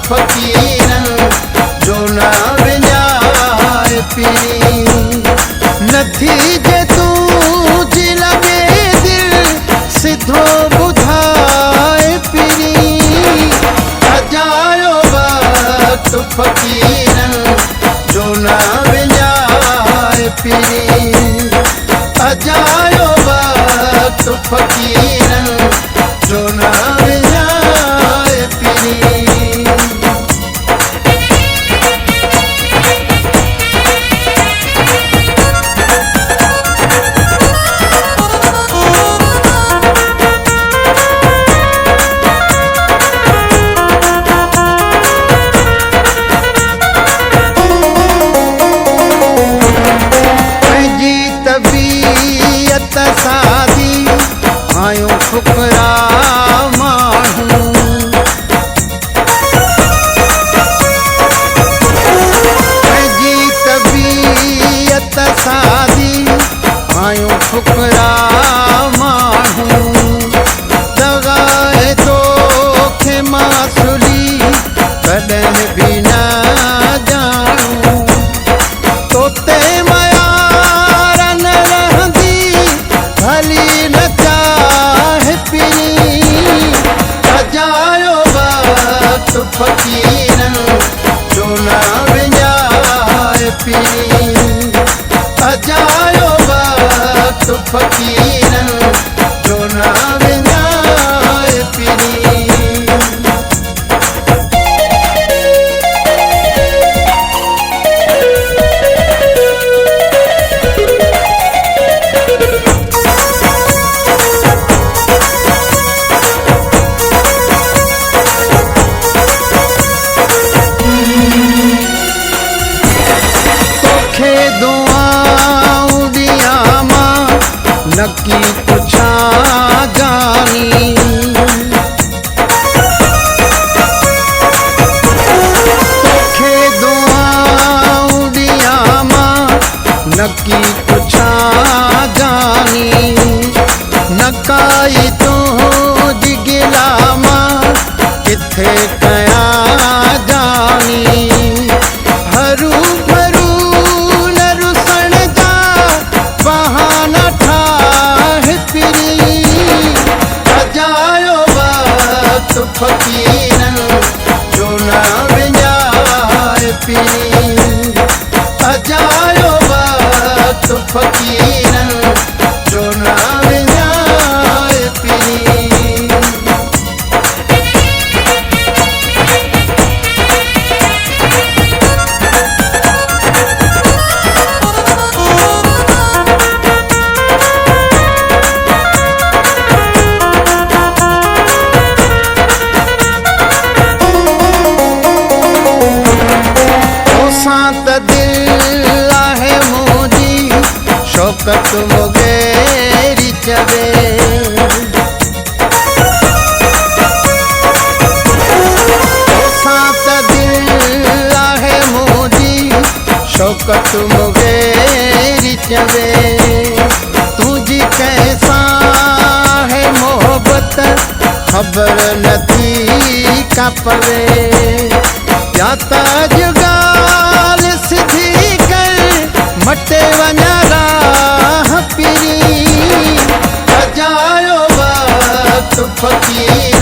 फ़क़ीरनि जो न विञाए पीरी नथी जे तुंहिंजी लॻे दिलि सिधो ॿुधाए पीरी अजायो वक़्तु फ़क़ीरनि जो न विञाए पीरी अजायो वक़्तु फ़क़ीरनि जो न विञाए पीरी सादी आयूं फुकरा माण्हू पंहिंजी तबीयत सादी आयूं फुकरा माण्हू लॻाए तोखे मासूली कॾहिं बि न ॼाणूं तोते फ़क़ीरनि जो न विञाए पीरी अजायो वक़्तु फ़क़ीरनि जो न विञाए पीरी दुआऊं दिया मां नकी पुछा जानी तोखे दुआऊं दिया मां नकी पुछा जानी नकाई तुंहिंजी गिला मां किथे कयां जानी हरू फ़क़ीरनि जो न विञाए पीरी अजायो वक़्तु फ़क़ीरनि जो न विञाए पीरी त दिल आहे मुंहिंजी शौक़त मुगेरी चवे तोसां त दिल आहे मुंहिंजी शौक़त मुगेरी चवे तुंहिंजी कंहिंसां आहे मोहबत ख़बर नथी का पवे या त ॻाल्हि सिधी कर मटे वञा राह पीरी अजायो वक़्तु फ़क़ीर